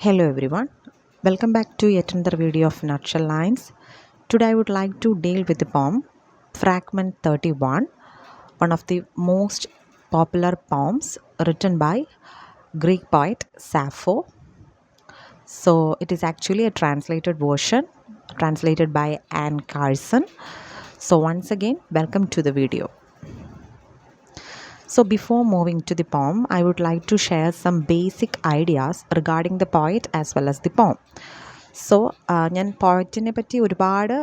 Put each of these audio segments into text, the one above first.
Hello everyone, welcome back to yet another video of Nutshell Lines. Today I would like to deal with the poem Fragment 31, one of the most popular poems written by Greek poet Sappho. So it is actually a translated version, translated by Anne Carson. So once again, welcome to the video. So before moving to the poem, I would like to share some basic ideas regarding the poet as well as the poem. So ഞാൻ പോയറ്റിനെ പറ്റി ഒരുപാട്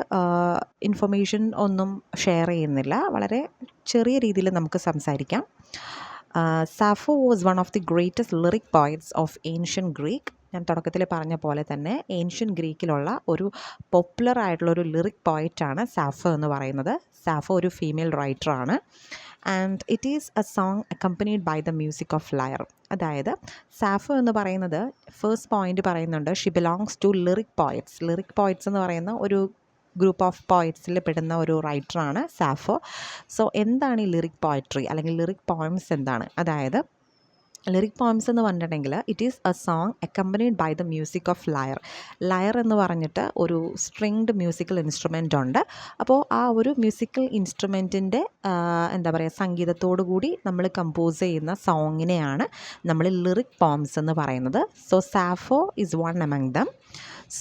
information ഒന്നും share ചെയ്യുന്നില്ല, വളരെ ചെറിയ രീതിയിൽ നമുക്ക് സംസാരിക്കാം. SAPHO was one of the greatest lyric poets of ancient Greek. ഞാൻ തുടക്കത്തിൽ പറഞ്ഞ പോലെ തന്നെ ഏൻഷ്യൻ ഗ്രീക്കിലുള്ള ഒരു പോപ്പുലർ ആയിട്ടുള്ളൊരു ലിറിക് പോയറ്റാണ് സാഫോ എന്ന് പറയുന്നത്. സാഫോ ഒരു ഫീമെയിൽ റൈറ്ററാണ്. And it is a song accompanied by the music of lyre. അതായത് സാഫോ എന്ന് പറയുന്നത് ഫസ്റ്റ് പോയിന്റ് പറയുന്നുണ്ട്, she belongs to lyric poets. Lyric poets എന്ന് പറയുന്ന ഒരു ഗ്രൂപ്പ് ഓഫ് പോയറ്റ്സിൽ പെടുന്ന ഒരു റൈറ്ററാണ് സാഫോ. സോ എന്താണ് ഈ ലിറിക് പോയട്രി അല്ലെങ്കിൽ ലിറിക് പോയംസ് എന്താണ്? അതായത് ലിറിക് പോയംസ് എന്ന് പറഞ്ഞിട്ടുണ്ടെങ്കിൽ it is a song accompanied by the music of lyre. Lyre എന്ന് പറഞ്ഞിട്ട് ഒരു സ്ട്രിങ്ഡ് മ്യൂസിക്കൽ ഇൻസ്ട്രുമെൻ്റ് ഉണ്ട്. അപ്പോൾ ആ ഒരു മ്യൂസിക്കൽ ഇൻസ്ട്രുമെൻറ്റിൻ്റെ എന്താ പറയുക, സംഗീതത്തോടു കൂടി നമ്മൾ കമ്പോസ് ചെയ്യുന്ന സോങ്ങിനെയാണ് നമ്മൾ ലിറിക് പോയംസ് എന്ന് പറയുന്നത്. So SAPHO is one among them.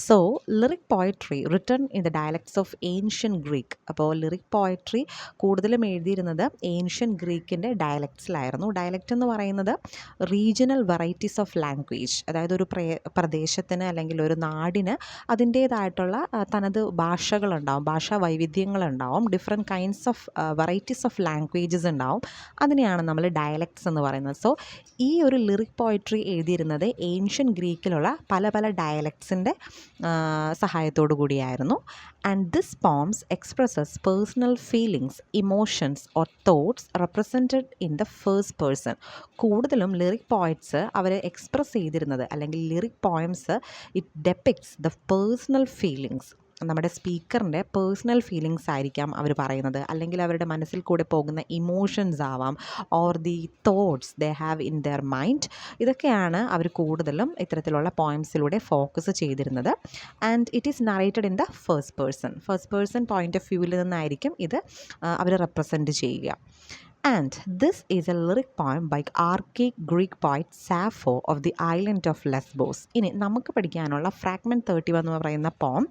So lyric poetry written in the dialects of ancient Greek. അപ്പോൾ ലിറിക് പോയട്രി കൂടുതലും എഴുതിയിരുന്നത് ഏൻഷ്യൻ ഗ്രീക്കിൻ്റെ ഡയലക്ട്സിലായിരുന്നു. ഡയലക്റ്റ് എന്ന് പറയുന്നത് റീജിയണൽ വെറൈറ്റീസ് ഓഫ് ലാംഗ്വേജ്, അതായത് ഒരു പ്രദേശത്തിന് അല്ലെങ്കിൽ ഒരു നാടിന് അതിൻ്റേതായിട്ടുള്ള തനത് ഭാഷകളുണ്ടാവും, ഭാഷാ വൈവിധ്യങ്ങളുണ്ടാവും, different kinds of varieties of languages ഉണ്ടാവും. അതിനെയാണ് നമ്മൾ ഡയലക്ട്സ് എന്ന് പറയുന്നത്. സോ ഈ ഒരു ലിറിക് പോയട്രി എഴുതിയിരുന്നത് ഏൻഷ്യൻ ഗ്രീക്കിലുള്ള പല പല ഡയലക്ട്സിൻ്റെ സഹായത്തോടു കൂടിയായിരുന്നു. And this poems expresses personal feelings, emotions or thoughts represented in the first person. കൂടുതലും ലിറിക് പോയറ്റ്സ് അവർ എക്സ്പ്രസ് ചെയ്തിരുന്നത്, അല്ലെങ്കിൽ lyric poems it depicts the personal feelings. നമ്മുടെ സ്പീക്കറിൻ്റെ പേഴ്സണൽ ഫീലിങ്സ് ആയിരിക്കാം അവർ പറയുന്നത്, അല്ലെങ്കിൽ അവരുടെ മനസ്സിൽ കൂടെ പോകുന്ന ഇമോഷൻസ് ആവാം, or the thoughts they have in there mind. ഇതൊക്കെയാണ് അവർ കൂടുതലും ഇത്തരത്തിലുള്ള പോയംസിലൂടെ ഫോക്കസ് ചെയ്തിരുന്നത്. And it is narrated in the first person point of വ്യൂവിൽ നിന്നായിരിക്കും ഇത് അവർ റെപ്രസെൻറ്റ് ചെയ്യുക. And this is a lyric poem by archaic Greek poet Sappho of the island of Lesbos. ഇനി നമുക്ക് പഠിക്കാനുള്ള ഫ്രാഗ്മെൻറ്റ് 31 എന്ന് പറയുന്ന പോം,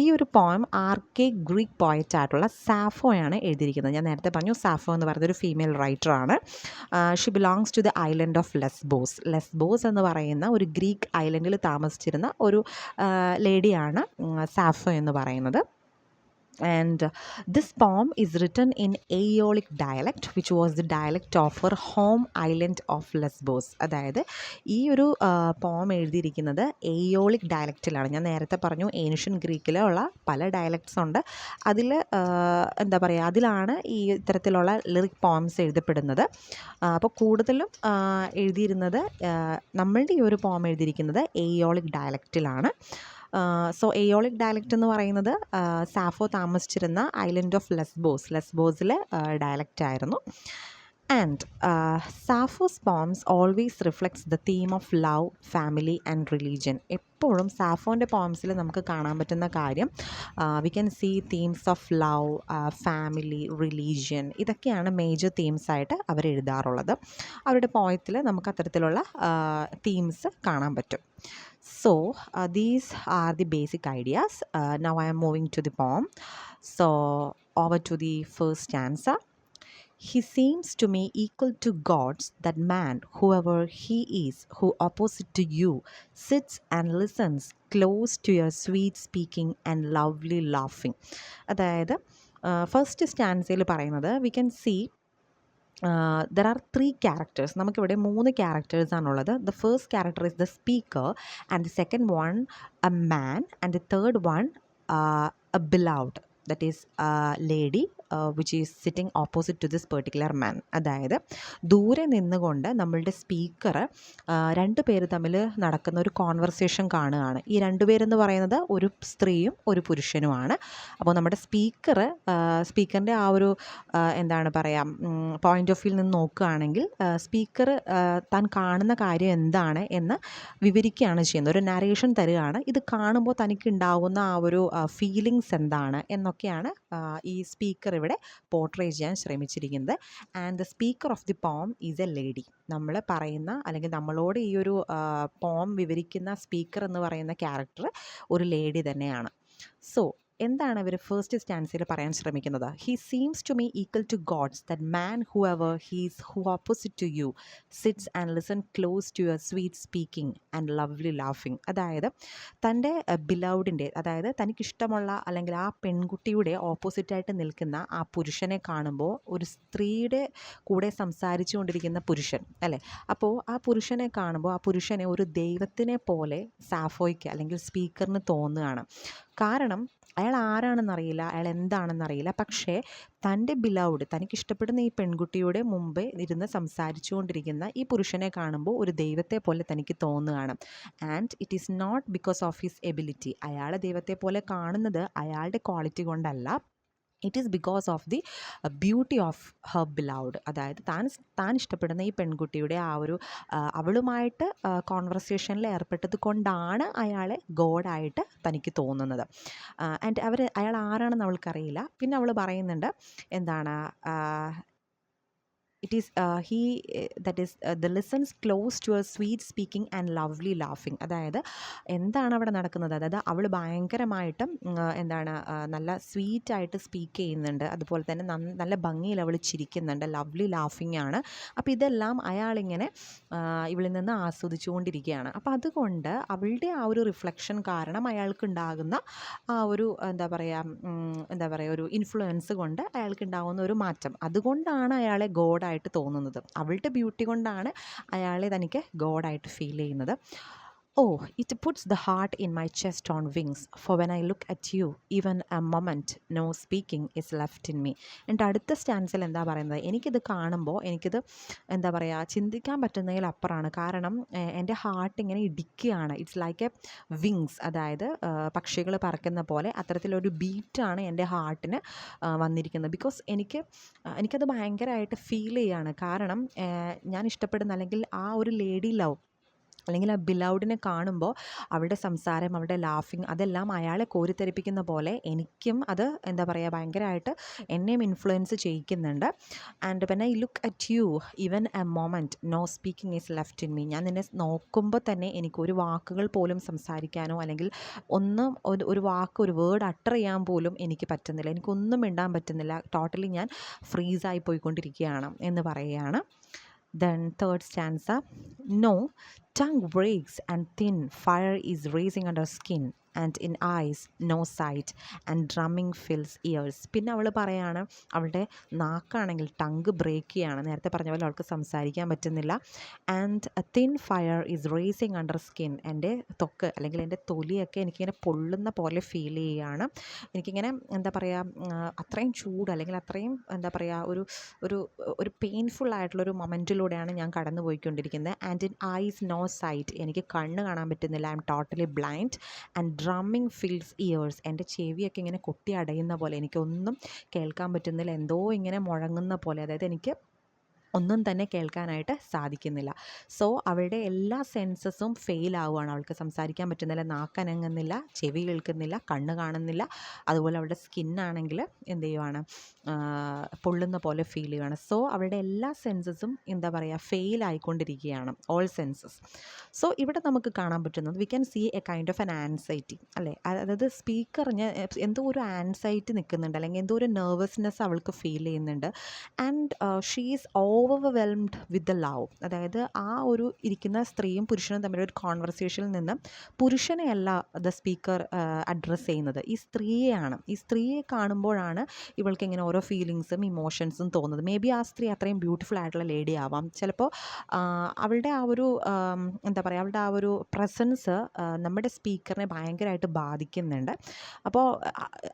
ഈ ഒരു പോം ആർക്കൈക് ഗ്രീക്ക് പോയറ്റ് ആയിട്ടുള്ള സാഫോയാണ് എഴുതിയിരിക്കുന്നത്. ഞാൻ നേരത്തെ പറഞ്ഞു സാഫോ എന്ന് പറയുന്നത് ഒരു ഫീമെയിൽ റൈറ്ററാണ്. She belongs to the island of Lesbos. Lesbos എന്ന് പറയുന്ന ഒരു ഗ്രീക്ക് ഐലൻഡിൽ താമസിച്ചിരുന്ന ഒരു ലേഡിയാണ് സാഫോ എന്ന് പറയുന്നത്. And this poem is written in Aeolic dialect, which was the dialect of her home island of Lesbos. അതായത് ഈ ഒരു പോം എഴുതിയിരിക്കുന്നത് എയോളിക് ഡയലക്റ്റിലാണ്. ഞാൻ നേരത്തെ പറഞ്ഞു ഏൻഷ്യൻ ഗ്രീക്കിലുള്ള പല ഡയലക്ട്സ് ഉണ്ട്. അതിൽ എന്താ പറയുക, അതിലാണ് ഈ ഇത്തരത്തിലുള്ള ലിറിക് പോംസ് എഴുതപ്പെടുന്നത്. അപ്പോൾ കൂടുതലും എഴുതിയിരുന്നത്, നമ്മളുടെ ഈ ഒരു പോം എഴുതിയിരിക്കുന്നത് എയോളിക് ഡയലക്റ്റിലാണ്. സോ എയോളിക് ഡയലക്റ്റ് എന്ന് പറയുന്നത് സാഫോ താമസിച്ചിരുന്ന ഐലൻഡ് ഓഫ് ലെസ്ബോസിലെ ഡയലക്റ്റ് ആയിരുന്നു. And Sappho's poems always reflects the theme of love, family and religion. എപ്പോഴും സാഫോൻ്റെ പോംസിൽ നമുക്ക് കാണാൻ പറ്റുന്ന കാര്യം, we can see themes of love, family, religion. ഇതൊക്കെയാണ് മേജർ തീംസായിട്ട് അവർ എഴുതാറുള്ളത്. അവരുടെ പോയത്തിൽ നമുക്ക് അത്തരത്തിലുള്ള തീംസ് കാണാൻ പറ്റും. So these are the basic ideas. Now I am moving to the poem. So over to the first stanza. He seems to me equal to gods, that man, whoever he is, who opposite to you, sits and listens close to your sweet speaking and lovely laughing. അതായത് first സ്റ്റാൻസയിൽ പറയുന്നത്, we can see there are 3 characters. നമുക്കിവിടെ 3 ക്യാരക്ടേഴ്സാണുള്ളത്. The first character is the speaker, and the second one a man, and the third one a beloved, that is lady which is sitting opposite to this particular man. അതായത് ദൂരെ നിന്നുകൊണ്ട് നമ്മളുടെ speaker രണ്ട് പേര് തമ്മിൽ നടക്കുന്ന ഒരു കോൺവെർസേഷൻ കാണുകയാണ്. ഈ രണ്ട് പേരെന്ന് പറയുന്നത് ഒരു സ്ത്രീയും ഒരു പുരുഷനുമാണ്. അപ്പോൾ നമ്മുടെ സ്പീക്കറിൻ്റെ ആ ഒരു എന്താണ് പറയുക പോയിൻ്റ് ഓഫ് വ്യൂവിൽ നിന്ന് നോക്കുകയാണെങ്കിൽ സ്പീക്കർ താൻ കാണുന്ന കാര്യം എന്താണ് എന്ന് വിവരിക്കുകയാണ് ചെയ്യുന്നത്, ഒരു നരേഷൻ തരികയാണ്. ഇത് കാണുമ്പോൾ തനിക്ക് ഉണ്ടാകുന്ന ആ ഒരു ഫീലിങ്സ് എന്താണ് എന്നൊക്കെയാണ് ഈ സ്പീക്കർ ഇവിടെ പോർട്രേ ചെയ്യാൻ ശ്രമിച്ചിരിക്കുന്നത്. And the speaker of the poem is a lady. നമ്മൾ പറയുന്ന അല്ലെങ്കിൽ നമ്മളോട് ഈ ഒരു പോം വിവരിക്കുന്ന സ്പീക്കർ എന്ന് പറയുന്ന ക്യാരക്ടർ ഒരു ലേഡി തന്നെയാണ്. സോ എന്താണ് ഇവർ ഫസ്റ്റ് സ്റ്റാൻസിൽ പറയാൻ ശ്രമിക്കുന്നത്? He seems to me equal to gods that man who ever he's who opposite to you sits and listen close to your sweet speaking and lovely ലാഫിങ്. അതായത് തൻ്റെ ബിലൗഡിൻ്റെ, അതായത് തനിക്കിഷ്ടമുള്ള അല്ലെങ്കിൽ ആ പെൺകുട്ടിയുടെ ഓപ്പോസിറ്റായിട്ട് നിൽക്കുന്ന ആ പുരുഷനെ കാണുമ്പോൾ, ഒരു സ്ത്രീയുടെ കൂടെ സംസാരിച്ചു കൊണ്ടിരിക്കുന്ന പുരുഷൻ അല്ലേ, അപ്പോൾ ആ പുരുഷനെ കാണുമ്പോൾ ആ പുരുഷനെ ഒരു ദൈവത്തിനെ പോലെ സാഫോയ്ക്ക് അല്ലെങ്കിൽ സ്പീക്കറിന് തോന്നുകയാണ്. കാരണം അയാൾ ആരാണെന്നറിയില്ല, അയാൾ എന്താണെന്നറിയില്ല. പക്ഷേ തൻ്റെ ബിലൗഡ്, തനിക്കിഷ്ടപ്പെടുന്ന ഈ പെൺകുട്ടിയുടെ മുമ്പേ ഇരുന്ന് സംസാരിച്ചു കൊണ്ടിരിക്കുന്ന ഈ പുരുഷനെ കാണുമ്പോൾ ഒരു ദൈവത്തെ പോലെ തനിക്ക് തോന്നുകയാണ്. And it is not because of his ability. അയാളെ ദൈവത്തെ പോലെ കാണുന്നത് അയാളുടെ ക്വാളിറ്റി കൊണ്ടല്ല, it is because of the beauty of her beloved. അതായത് താൻ ഇഷ്ടപ്പെടുന്ന ഈ പെൺകുട്ടിയുടെ ആ ഒരു അവളുമായിട്ട് കോൺവെർസേഷനിൽ ഏർപ്പെട്ടത് കൊണ്ടാണ് അയാളെ ഗോഡായിട്ട് തനിക്ക് തോന്നുന്നത്. ആൻഡ് അയാൾ ആരാണെന്ന് അവൾക്കറിയില്ല. പിന്നെ അവൾ പറയുന്നുണ്ട് എന്താണ്, it is he that is the listens close to a sweet speaking and lovely laughing. അതായത് എന്താണ് അവിടെ നടക്കുന്നത്? അതായത് അവൾ ഭയങ്കരമായിട്ടും എന്താണ് നല്ല സ്വീറ്റായിട്ട് സ്പീക്ക് ചെയ്യുന്നുണ്ട്, അതുപോലെ തന്നെ നല്ല ഭംഗിയിൽ അവൾ ചിരിക്കുന്നുണ്ട്, ലവ്ലി ലാഫിങ് ആണ്. അപ്പോൾ ഇതെല്ലാം അയാളിങ്ങനെ ഇവളിൽ നിന്ന് ആസ്വദിച്ചുകൊണ്ടിരിക്കുകയാണ്. അപ്പോൾ അതുകൊണ്ട് അവളുടെ ആ ഒരു റിഫ്ലക്ഷൻ കാരണം അയാൾക്കുണ്ടാകുന്ന ആ ഒരു എന്താ പറയുക ഒരു ഇൻഫ്ലുവൻസ് കൊണ്ട് അയാൾക്കുണ്ടാകുന്ന ഒരു മാറ്റം, അതുകൊണ്ടാണ് അയാളെ ഗോഡായിട്ട് തോന്നുന്നത്. അവളുടെ ബ്യൂട്ടി കൊണ്ടാണ് അയാളെ തനിക്ക് ഗോഡായിട്ട് ഫീൽ ചെയ്യുന്നത്. Oh, it puts the heart in my chest on wings, for when I look at you, even a moment, no speaking is left in me. എൻ്റെ അടുത്ത സ്റ്റാൻസിൽ എന്താ പറയുന്നത്, എനിക്കിത് കാണുമ്പോൾ എനിക്കിത് എന്താ പറയുക ചിന്തിക്കാൻ പറ്റുന്നതിലപ്പുറമാണ്. കാരണം എൻ്റെ ഹാർട്ട് ഇങ്ങനെ ഇടിക്കുകയാണ്. ഇറ്റ്സ് ലൈക്ക് എ വിങ്സ്, അതായത് പക്ഷികൾ പറക്കുന്ന പോലെ അത്തരത്തിലൊരു ബീറ്റാണ് എൻ്റെ ഹാർട്ടിന് വന്നിരിക്കുന്നത്. ബിക്കോസ് എനിക്കത് ഭയങ്കരമായിട്ട് ഫീൽ ചെയ്യുകയാണ്. കാരണം ഞാൻ ഇഷ്ടപ്പെടുന്ന അല്ലെങ്കിൽ ആ ഒരു ലേഡി ലവ് അല്ലെങ്കിൽ ആ ബിലൗഡിനെ കാണുമ്പോൾ അവളുടെ സംസാരം, അവളുടെ ലാഫിങ്, അതെല്ലാം അയാളെ കോരിത്തെരിപ്പിക്കുന്ന പോലെ എനിക്കും അത് എന്താ പറയുക ഭയങ്കരമായിട്ട് എന്നെയും ഇൻഫ്ലുവൻസ് ചെയ്യിക്കുന്നുണ്ട്. And when I look at you even a moment no speaking is left in me. ഞാൻ നിന്നെ നോക്കുമ്പോൾ തന്നെ എനിക്കൊരു വാക്കുകൾ പോലും സംസാരിക്കാനോ അല്ലെങ്കിൽ ഒരു വേർഡ് അട്ടർ ചെയ്യാൻ പോലും എനിക്ക് പറ്റുന്നില്ല, എനിക്കൊന്നും മിണ്ടാൻ പറ്റുന്നില്ല, ടോട്ടലി ഞാൻ ഫ്രീസായി പോയിക്കൊണ്ടിരിക്കുകയാണ് എന്ന് പറയുകയാണ്. Then third stanza, no, tongue breaks and thin fire is raising under skin and in eyes no sight and drumming fills ears. പിന്നെ അവൾ പറയാണ് അവളുടെ നാക്കാണെങ്കിൽ ടങ്ക് ബ്രേക്ക് ചെയ്യാണ്, നേരത്തെ പറഞ്ഞ പോലെ അവൾക്ക് സംസാരിക്കാൻ പറ്റുന്നില്ല. And A thin fire is racing under skin. എൻ്റെ ത്വക്ക് അല്ലെങ്കിൽ എൻ്റെ തൊലിയൊക്കെ എനിക്കിങ്ങനെ പൊള്ളുന്ന പോലെ ഫീൽ ചെയ്യുകയാണ്. എനിക്കിങ്ങനെ എന്താ പറയുക അത്രയും ചൂട് അല്ലെങ്കിൽ അത്രയും എന്താ പറയുക ഒരു പെയിൻഫുൾ ആയിട്ടുള്ളൊരു മൊമെൻറ്റിലൂടെയാണ് ഞാൻ കടന്നു പോയിക്കൊണ്ടിരിക്കുന്നത്. And in eyes no sight, എനിക്ക് കണ്ണ് കാണാൻ പറ്റുന്നില്ല, I am totally blind. And drumming fills ears, എൻ്റെ ചെവിയൊക്കെ ഇങ്ങനെ കൊട്ടി അടയുന്ന പോലെ, എനിക്കൊന്നും കേൾക്കാൻ പറ്റുന്നില്ല, എന്തോ ഇങ്ങനെ മുഴങ്ങുന്ന പോലെ, അതായത് എനിക്ക് ഒന്നും തന്നെ കേൾക്കാനായിട്ട് സാധിക്കുന്നില്ല. സോ അവളുടെ എല്ലാ സെൻസസും ഫെയിൽ ആവുകയാണ്. അവൾക്ക് സംസാരിക്കാൻ പറ്റുന്നില്ല, നാക്കനങ്ങുന്നില്ല, ചെവി കേൾക്കുന്നില്ല, കണ്ണ് കാണുന്നില്ല, അതുപോലെ അവളുടെ സ്കിന്നാണെങ്കിൽ എന്ത് ചെയ്യുവാണ് പൊള്ളുന്ന പോലെ ഫീൽ ചെയ്യുകയാണ്. സോ അവളുടെ എല്ലാ സെൻസസും എന്താ പറയുക ഫെയിൽ ആയിക്കൊണ്ടിരിക്കുകയാണ്, ഓൾ സെൻസസ്. സോ ഇവിടെ നമുക്ക് കാണാൻ പറ്റുന്നത് we can see a kind of an anxiety അല്ലേ, അതായത് സ്പീക്കറിന് എന്തോ ഒരു ആൻസൈറ്റി നിൽക്കുന്നുണ്ട് അല്ലെങ്കിൽ എന്തോ ഒരു നെർവസ്നെസ് അവൾക്ക് ഫീൽ ചെയ്യുന്നുണ്ട്. And she is overwhelmed with the love. അതായത് ആ ഒരു ഇരിക്കുന്ന സ്ത്രീയും പുരുഷനും തമ്മിലൊരു കോൺവെർസേഷനിൽ നിന്ന് പുരുഷനെയല്ല ദ സ്പീക്കർ അഡ്രസ്സ് ചെയ്യുന്നത്, ഈ സ്ത്രീയെയാണ്. ഈ സ്ത്രീയെ കാണുമ്പോഴാണ് ഇവൾക്ക് ഇങ്ങനെ ഓരോ ഫീലിങ്സും ഇമോഷൻസും തോന്നുന്നത്. മേ ബി ആ സ്ത്രീ അത്രയും ബ്യൂട്ടിഫുൾ ആയിട്ടുള്ള ലേഡി ആവാം. ചിലപ്പോൾ അവളുടെ ആ ഒരു എന്താ പറയുക, അവളുടെ ആ ഒരു പ്രസൻസ് നമ്മുടെ സ്പീക്കറിനെ ഭയങ്കരമായിട്ട് ബാധിക്കുന്നുണ്ട്. അപ്പോൾ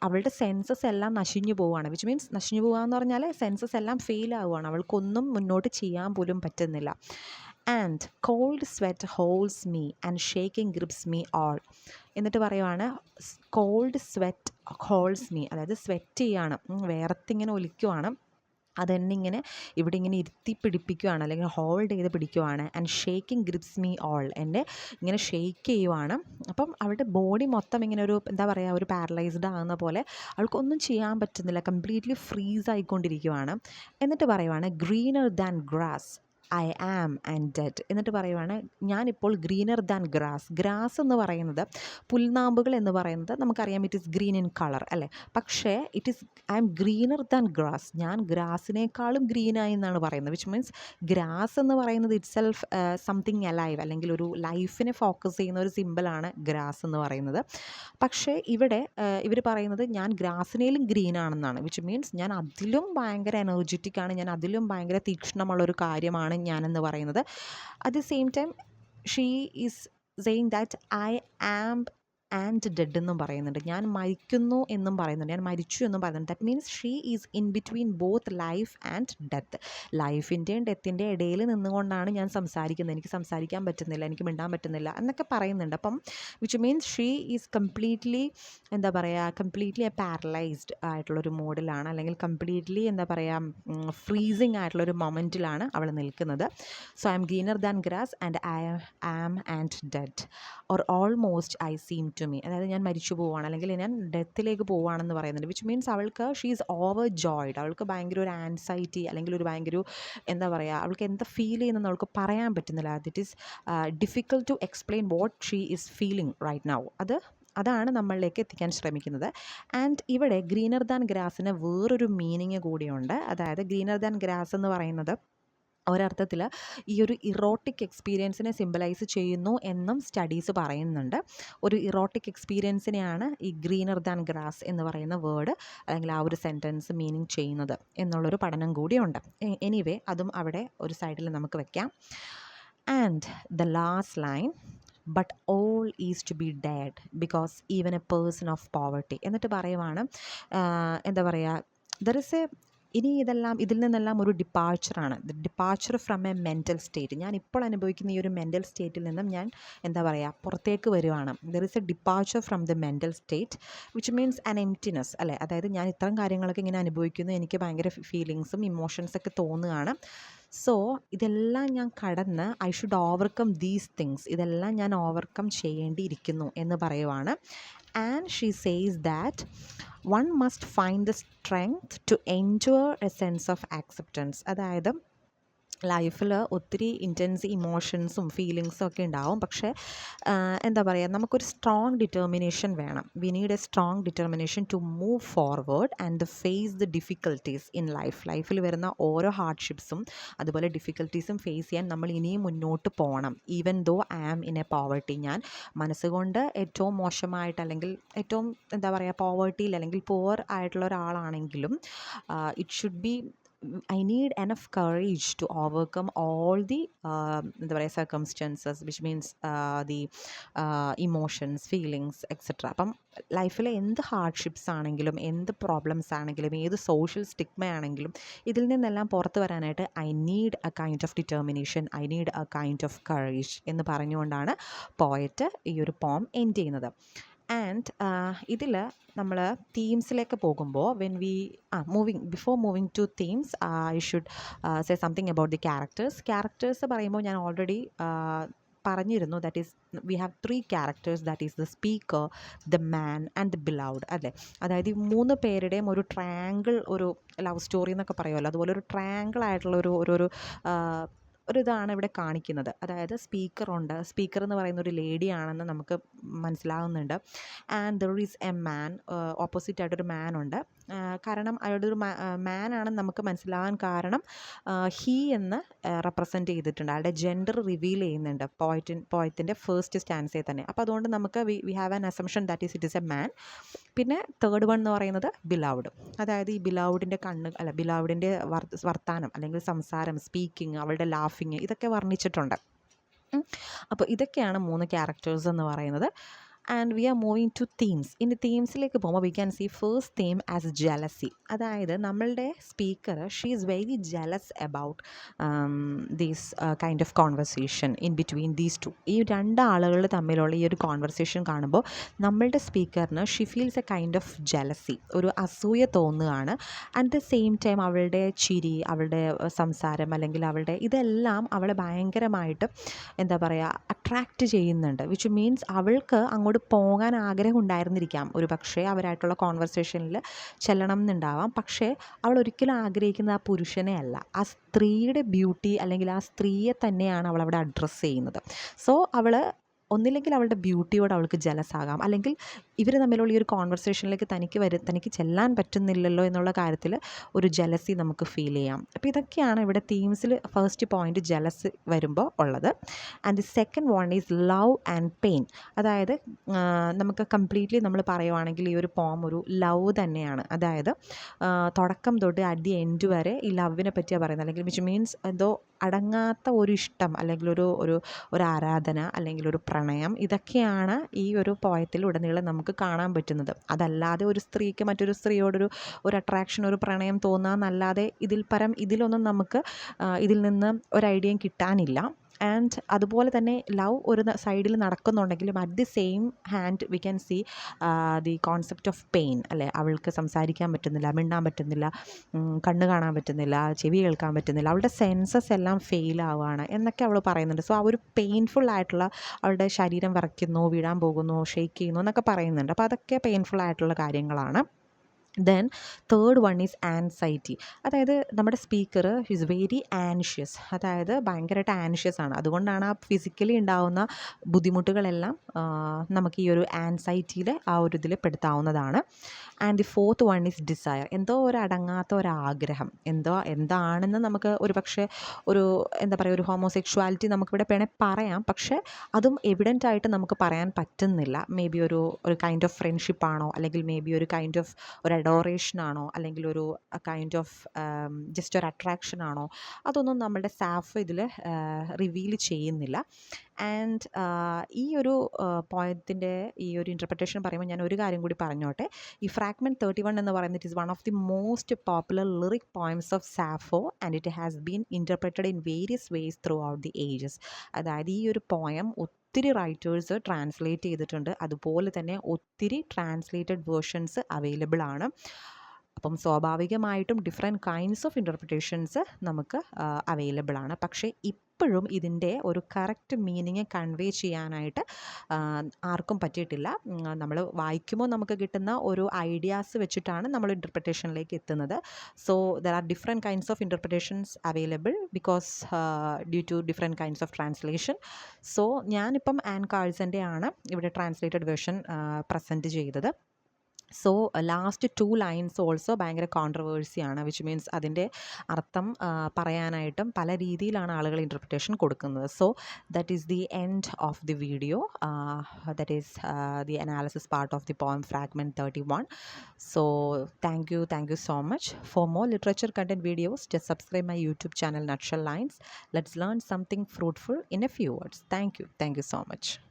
അവളുടെ സെൻസസ് എല്ലാം നശിഞ്ഞു പോവുകയാണ്. വിച്ച് മീൻസ് നശിഞ്ഞു പോകുക എന്ന് പറഞ്ഞാൽ സെൻസസ് എല്ലാം ഫെയിൽ ആവുകയാണ്. അവൾക്കൊന്നും മുന്നോട്ട് ചെയ്യാൻ പോലും പറ്റുന്നില്ല. And cold sweat holds me and shaking grips me all. എന്നിട്ട് പറയുവാണ് കോൾഡ് സ്വെറ്റ് ഹോൾസ് മീ, അതായത് സ്വെറ്റ് ചെയ്യാണ്, വേർത്തിങ്ങനെ ഒലിക്കുവാണ്, അതെന്നെ ഇങ്ങനെ ഇവിടെ ഇങ്ങനെ ഇരുത്തി പിടിപ്പിക്കുകയാണ്, അല്ലെങ്കിൽ ഹോൾഡ് ചെയ്ത് പിടിക്കുവാണ്. And shaking grips me all, എന്നെ ഇങ്ങനെ ഷെയ്ക്ക് ചെയ്യുവാണ്. അപ്പം അവളുടെ ബോഡി മൊത്തം ഇങ്ങനെ ഒരു എന്താ പറയുക, ഒരു പാരലൈസ്ഡ് ആകുന്ന പോലെ, അവൾക്കൊന്നും ചെയ്യാൻ പറ്റുന്നില്ല, കംപ്ലീറ്റ്ലി ഫ്രീസ് ആയിക്കൊണ്ടിരിക്കുവാണ്. എന്നിട്ട് പറയുവാണ് greener than grass I am and dead. എന്നിട്ട് പറയുവാണ് ഞാനിപ്പോൾ ഗ്രീനർ ദാൻ ഗ്രാസ് എന്ന് പറയുന്നത്, പുൽനാമ്പുകൾ എന്ന് പറയുന്നത് നമുക്കറിയാം it is green in colour അല്ലേ. പക്ഷേ I am greener than grass, ഞാൻ ഗ്രാസിനേക്കാളും ഗ്രീനായി എന്നാണ് പറയുന്നത്. വിച്ച് മീൻസ് ഗ്രാസ് എന്ന് പറയുന്നത് ഇറ്റ് സെൽഫ് സംതിങ് അലൈവ്, അല്ലെങ്കിൽ ഒരു ലൈഫിനെ ഫോക്കസ് ചെയ്യുന്ന ഒരു സിമ്പിളാണ് ഗ്രാസ് എന്ന് പറയുന്നത്. പക്ഷേ ഇവിടെ ഇവർ പറയുന്നത് ഞാൻ ഗ്രാസിനേലും ഗ്രീനാണെന്നാണ്. വിച്ച് മീൻസ് ഞാൻ അതിലും ഭയങ്കര എനർജറ്റിക്കാണ്, ഞാൻ അതിലും ഭയങ്കര തീക്ഷ്ണമുള്ളൊരു കാര്യമാണ് ഞാനെന്ന് പറയുന്നത്. At the same time she is saying that I am and dead എന്നും പറയുന്നുണ്ട്, ഞാൻ മരിക്കുന്നു എന്നും പറയുന്നുണ്ട്, ഞാൻ മരിച്ചു എന്നും പറയുന്നുണ്ട്. That means she is in between both life and death. ലൈഫിൻ്റെയും ഡെത്തിൻ്റെയും ഇടയിൽ നിന്നുകൊണ്ടാണ് ഞാൻ സംസാരിക്കുന്നത്, എനിക്ക് സംസാരിക്കാൻ പറ്റുന്നില്ല, എനിക്ക് മിണ്ടാൻ പറ്റുന്നില്ല എന്നൊക്കെ പറയുന്നുണ്ട്. അപ്പം which means she is completely എന്താ പറയുക, കംപ്ലീറ്റ്ലി പാരലൈസ്ഡ് ആയിട്ടുള്ളൊരു മോഡിലാണ്, അല്ലെങ്കിൽ കംപ്ലീറ്റ്ലി എന്താ പറയുക ഫ്രീസിങ് ആയിട്ടുള്ളൊരു മൊമെൻറ്റിലാണ് അവൾ നിൽക്കുന്നത്. So I am greener than grass and I am and dead or almost I seem to me. അതായത് ഞാൻ മരിച്ചു പോവുകയാണ്, അല്ലെങ്കിൽ ഞാൻ ഡെത്തിലേക്ക് പോവുകയാണെന്ന് പറയുന്നുണ്ട്. വിച്ച് മീൻസ് അവൾക്ക് ഷീ ഈസ് ഓവർ ജോയ്ഡ്, അവൾക്ക് ഭയങ്കര ഒരു ആൻസൈറ്റി, അല്ലെങ്കിൽ ഒരു ഭയങ്കര എന്താ പറയുക, അവൾക്ക് എന്താ ഫീൽ ചെയ്യുന്നതെന്ന് അവൾക്ക് പറയാൻ പറ്റുന്നില്ല. It is difficult to explain what she is feeling right now. അതാണ് നമ്മളിലേക്ക് എത്തിക്കാൻ ശ്രമിക്കുന്നത്. ആൻഡ് ഇവിടെ ഗ്രീനർ ദാൻ ഗ്രാസിന് വേറൊരു മീനിങ് കൂടിയുണ്ട്. അതായത് ഗ്രീനർ ദാൻ ഗ്രാസ് എന്ന് പറയുന്നത് ഒരർത്ഥത്തിൽ ഈ ഒരു ഇറോട്ടിക് എക്സ്പീരിയൻസിനെ സിംബലൈസ് ചെയ്യുന്നു എന്നും സ്റ്റഡീസ് പറയുന്നുണ്ട്. ഒരു ഇറോട്ടിക് എക്സ്പീരിയൻസിനെയാണ് ഈ ഗ്രീനർ ദാൻ ഗ്രാസ് എന്ന് പറയുന്ന വേർഡ്, അല്ലെങ്കിൽ ആ ഒരു സെൻറ്റൻസ് മീനിങ് ചെയ്യുന്നത് എന്നുള്ളൊരു പഠനം കൂടിയുണ്ട്. എനിവേ അതും അവിടെ ഒരു സൈഡിൽ നമുക്ക് വെക്കാം. And the last line but all is to be dead because even a person of poverty. എന്നിട്ട് പറയുവാണ് എന്താ പറയുക, ദർ ഇസ് ഇനി ഇതിൽ നിന്നെല്ലാം ഒരു ഡിപ്പാർച്ചറാണ്, departure from a mental state. ഞാൻ ഇപ്പോൾ അനുഭവിക്കുന്ന ഈ ഒരു മെൻ്റൽ സ്റ്റേറ്റിൽ നിന്നും ഞാൻ എന്താ പറയുക പുറത്തേക്ക് വരുവാണ്. There is A departure from the mental state which means an emptiness അല്ലേ. അതായത് ഞാൻ ഇത്തരം കാര്യങ്ങളൊക്കെ ഇങ്ങനെ അനുഭവിക്കുന്നു, എനിക്ക് ഭയങ്കര ഫീലിങ്സും ഇമോഷൻസൊക്കെ തോന്നുകയാണ്. സോ ഇതെല്ലാം ഞാൻ കടന്ന് I should overcome these things, ഇതെല്ലാം ഞാൻ ഓവർകം ചെയ്യേണ്ടിയിരിക്കുന്നു എന്ന് പറയുവാണ്. And she says that one must find the strength to enjoy a sense of acceptance. അതായത് ലൈഫിൽ ഒത്തിരി ഇൻറ്റൻസ് ഇമോഷൻസും ഫീലിങ്സും ഒക്കെ ഉണ്ടാവും. പക്ഷേ എന്താ പറയുക, നമുക്കൊരു സ്ട്രോങ് ഡിറ്റർമിനേഷൻ വേണം. We need a strong determination to move forward and face the difficulties in life. ലൈഫിൽ വരുന്ന ഓരോ ഹാർഡ്ഷിപ്സും അതുപോലെ ഡിഫിക്കൽട്ടീസും ഫേസ് ചെയ്യാൻ നമ്മൾ ഇനിയും മുന്നോട്ട് പോകണം. Even though I am in a poverty, ഞാൻ മനസ്സുകൊണ്ട് ഏറ്റവും മോശമായിട്ട്, അല്ലെങ്കിൽ ഏറ്റവും എന്താ പറയുക പോവർട്ടിയിൽ അല്ലെങ്കിൽ പുവർ ആയിട്ടുള്ള ഒരാളാണെങ്കിലും it should be I need enough courage to overcome all the എന്താ പറയുക circumstances which means the emotions, feelings etc. അപ്പം ലൈഫിലെ എന്ത് ഹാർഡ്ഷിപ്സ് ആണെങ്കിലും, എന്ത് പ്രോബ്ലംസ് ആണെങ്കിലും, ഏത് സോഷ്യൽ സ്റ്റിഗ്മ ആണെങ്കിലും, ഇതിൽ നിന്നെല്ലാം പുറത്ത് വരാനായിട്ട് I need A kind of determination, I need A kind of courage എന്ന് പറഞ്ഞുകൊണ്ടാണ് പോയറ്റ് ഈ ഒരു പോം എൻഡ് ചെയ്യുന്നത്. ആൻഡ് ഇതിൽ നമ്മൾ തീംസിലേക്ക് പോകുമ്പോൾ before moving to themes I should say something about the characters പറയുമ്പോൾ ഞാൻ ഓൾറെഡി പറഞ്ഞിരുന്നു. That is we have 3 characters, that is the speaker, the man and the beloved അല്ലേ. അതായത് ഈ 3 പേരുടെയും ഒരു ട്രയാങ്കിൾ, ഒരു ലവ് സ്റ്റോറി എന്നൊക്കെ പറയുമല്ലോ, അതുപോലെ ഒരു ട്രയാങ്കിൾ ആയിട്ടുള്ള ഒരു ഇതാണ് ഇവിടെ കാണിക്കുന്നത്. അതായത് സ്പീക്കർ എന്ന് പറയുന്ന ഒരു ലേഡിയാണെന്ന് നമുക്ക് മനസ്സിലാകുന്നുണ്ട്. And there is a man, opposite ആയിട്ടൊരു മാൻ ഉണ്ട്. കാരണം അയാളുടെ ഒരു മാനാണെന്ന് നമുക്ക് മനസ്സിലാകാൻ കാരണം ഹീ എന്ന് റെപ്രസെൻറ്റ് ചെയ്തിട്ടുണ്ട്. അയാളുടെ ജെൻഡർ റിവീൽ ചെയ്യുന്നുണ്ട് പോയത്തിൻ്റെ ഫസ്റ്റ് സ്റ്റാൻസേ തന്നെ. അപ്പോൾ അതുകൊണ്ട് നമുക്ക് we have an assumption that is it is a man. പിന്നെ തേർഡ് വൺ എന്ന് പറയുന്നത് ബിലൗഡ്. അതായത് ഈ ബിലൗഡിൻ്റെ ബിലൗഡിൻ്റെ വർത്താനം അല്ലെങ്കിൽ സംസാരം, സ്പീക്കിംഗ്, അവളുടെ ലാഫിങ്, ഇതൊക്കെ വർണ്ണിച്ചിട്ടുണ്ട്. അപ്പോൾ ഇതൊക്കെയാണ് 3 ക്യാരക്ടേഴ്സ് എന്ന് പറയുന്നത്. And we are moving to themes. ഇനി തീംസിലേക്ക് പോകുമ്പോൾ we can see first theme as jealousy. അതായത് നമ്മളുടെ speaker she is very jealous about these kind of conversation in between these two. ഈ 2 ആളുകൾ തമ്മിലുള്ള ഈ ഒരു കോൺവെർസേഷൻ കാണുമ്പോൾ നമ്മളുടെ സ്പീക്കറിന് she feels a kind of jealousy, ഒരു അസൂയ തോന്നുകയാണ്. അറ്റ് ദ സെയിം ടൈം അവളുടെ ചിരി, അവളുടെ സംസാരം അല്ലെങ്കിൽ അവളുടെ ഇതെല്ലാം അവളെ ഭയങ്കരമായിട്ട് എന്താ പറയുക അട്രാക്റ്റ് ചെയ്യുന്നുണ്ട്. വിച്ച് മീൻസ് അവൾക്ക് അങ്ങോട്ട് പോകാൻ ആഗ്രഹം ഉണ്ടായിരുന്നിരിക്കാം, ഒരു പക്ഷേ അവരായിട്ടുള്ള കോൺവെർസേഷനിൽ ചെല്ലണം എന്നുണ്ടാവാം. പക്ഷേ അവൾ ഒരിക്കലും ആഗ്രഹിക്കുന്ന ആ പുരുഷനെ അല്ല, ആ സ്ത്രീയുടെ ബ്യൂട്ടി അല്ലെങ്കിൽ ആ സ്ത്രീയെ തന്നെയാണ് അവൾ അവിടെ അഡ്രസ്സ് ചെയ്യുന്നത്. സോ അവൾ ഒന്നില്ലെങ്കിൽ അവളുടെ ബ്യൂട്ടിയോട് അവൾക്ക് ജലസാകാം, അല്ലെങ്കിൽ ഇവർ തമ്മിലുള്ള ഈ ഒരു കോൺവെർസേഷനിലേക്ക് തനിക്ക് ചെല്ലാൻ പറ്റുന്നില്ലല്ലോ എന്നുള്ള കാര്യത്തിൽ ഒരു ജലസി നമുക്ക് ഫീൽ ചെയ്യാം. അപ്പോൾ ഇതൊക്കെയാണ് ഇവിടെ തീംസിൽ ഫസ്റ്റ് പോയിൻറ്റ് ജലസ് വരുമ്പോൾ ഉള്ളത്. And the second one is love and pain. അതായത് നമുക്ക് കംപ്ലീറ്റ്ലി നമ്മൾ പറയുവാണെങ്കിൽ ഈ ഒരു പോം ഒരു ലവ് തന്നെയാണ്. അതായത് തുടക്കം തൊട്ട് അറ്റ് ദി എൻഡ് വരെ ഈ ലവിനെ പറ്റിയാണ് പറയുന്നത്. അല്ലെങ്കിൽ വിച്ച് മീൻസ് എന്തോ അടങ്ങാത്ത ഒരു ഇഷ്ടം അല്ലെങ്കിൽ ഒരു ആരാധന അല്ലെങ്കിൽ ഒരു പ്രണയം, ഇതൊക്കെയാണ് ഈ ഒരു പോയത്തിൽ ഉടനീളം നമുക്ക് കാണാൻ പറ്റുന്നത്. അതല്ലാതെ ഒരു സ്ത്രീക്ക് മറ്റൊരു സ്ത്രീയോടൊരു അട്രാക്ഷൻ, ഒരു പ്രണയം തോന്നാന്നല്ലാതെ ഇതിലൊന്നും നമുക്ക് ഇതിൽ നിന്ന് ഒരു ഐഡിയയും കിട്ടാനില്ല. ആൻഡ് അതുപോലെ തന്നെ ലവ് ഒരു സൈഡിൽ നടക്കുന്നുണ്ടെങ്കിലും at the same hand we can see the concept of pain. അല്ലേ, അവൾക്ക് സംസാരിക്കാൻ പറ്റുന്നില്ല, മിണ്ടാൻ പറ്റുന്നില്ല, കണ്ണ് കാണാൻ പറ്റുന്നില്ല, ചെവി കേൾക്കാൻ പറ്റുന്നില്ല, അവളുടെ സെൻസസ് എല്ലാം ഫെയിൽ ആവുകയാണ് എന്നൊക്കെ അവൾ പറയുന്നുണ്ട്. സോ ആ ഒരു പെയിൻഫുൾ ആയിട്ടുള്ള, അവളുടെ ശരീരം വിറയ്ക്കുന്നു, വീഴാൻ പോകുന്നു, ഷെയ്ക്ക് ചെയ്യുന്നു എന്നൊക്കെ പറയുന്നുണ്ട്. അപ്പോൾ അതൊക്കെ പെയിൻഫുൾ ആയിട്ടുള്ള കാര്യങ്ങളാണ്. Then third one is anxiety. അതായത് നമ്മുടെ സ്പീക്കർ ഈസ് വെരി ആൻഷ്യസ്, അതായത് ഭയങ്കരമായിട്ട് ആൻഷ്യസ് ആണ്. അതുകൊണ്ടാണ് ആ ഫിസിക്കലി ഉണ്ടാകുന്ന ബുദ്ധിമുട്ടുകളെല്ലാം നമുക്ക് ഈ ഒരു ആൻസൈറ്റിയിൽ ആ ഒരു ഇതിൽ പെടുത്താവുന്നതാണ്. And the fourth one is desire. എന്തോ ഒരു അടങ്ങാത്ത ഒരാഗ്രഹം, എന്താണെന്ന് നമുക്ക് ഒരു പക്ഷേ എന്താ പറയുക, ഒരു ഹോമോസെക്ഷുവാലിറ്റി നമുക്കിവിടെ പറയാം, പക്ഷേ അതും എവിഡൻ്റ് ആയിട്ട് നമുക്ക് പറയാൻ പറ്റുന്നില്ല. മേ ബി ഒരു കൈൻഡ് ഓഫ് ഫ്രണ്ട്ഷിപ്പാണോ, അല്ലെങ്കിൽ മേ ബി ഒരു കൈൻഡ് ഓഫ് ഒരു അഡോറേഷനാണോ, അല്ലെങ്കിൽ ഒരു കൈൻഡ് ഓഫ് ജസ്റ്റ് ഒരു അട്രാക്ഷനാണോ, അതൊന്നും നമ്മളുടെ സാഫ് ഇതിൽ റിവീൽ ചെയ്യുന്നില്ല. ആൻഡ് ഈ ഒരു പോയത്തിൻ്റെ ഈ ഒരു ഇൻ്റർപ്രിട്ടേഷൻ പറയുമ്പോൾ ഞാൻ ഒരു കാര്യം കൂടി പറഞ്ഞോട്ടെ. ഈ ഫ്രാഗ്മെൻറ്റ് 31 എന്ന് പറയുന്നത് it is one of the most popular lyric poems of SAPHO and it has been interpreted in various vase through out the ages. അതായത് ഈ ഒരു പോയം ഒത്തിരി റൈറ്റേഴ്സ് ട്രാൻസ്ലേറ്റ് ചെയ്തിട്ടുണ്ട്, അതുപോലെ തന്നെ ഒത്തിരി ട്രാൻസ്ലേറ്റഡ് വേർഷൻസ് അവൈലബിൾ ആണ്. അപ്പം സ്വാഭാവികമായിട്ടും ഡിഫറെൻറ്റ് കൈൻഡ്സ് ഓഫ് ഇൻ്റർപ്രിട്ടേഷൻസ് നമുക്ക് അവൈലബിൾ ആണ്. പക്ഷേ ഇപ്പോഴും ഇതിൻ്റെ ഒരു കറക്റ്റ് മീനിങ് കൺവേ ചെയ്യാനായിട്ട് ആർക്കും പറ്റിയിട്ടില്ല. നമ്മൾ വായിക്കുമ്പോൾ നമുക്ക് കിട്ടുന്ന ഒരു ഐഡിയാസ് വെച്ചിട്ടാണ് നമ്മൾ ഇൻ്റർപ്രിട്ടേഷനിലേക്ക് എത്തുന്നത്. So there are different kinds of interpretations available because due to different kinds of translation. So ഞാനിപ്പം ആൻ കാൾസൻ്റെ ആണ് ഇവിടെ ട്രാൻസ്ലേറ്റഡ് വേർഷൻ പ്രസൻറ്റ് ചെയ്തത്. സോ ലാസ്റ്റ് 2 ലൈൻസ് ഓൾസോ ഭയങ്കര കോൺട്രവേഴ്സിയാണ്, വിച്ച് മീൻസ് അതിൻ്റെ അർത്ഥം പറയാനായിട്ടും പല രീതിയിലാണ് ആളുകൾ ഇൻ്റർപ്രിട്ടേഷൻ കൊടുക്കുന്നത്. So that is the end of the video. That is the analysis part of the poem fragment 31. So thank you so much. For more literature content videos, just subscribe my YouTube channel Nutshell Lines. Let's learn something fruitful in a few words. Thank you so much.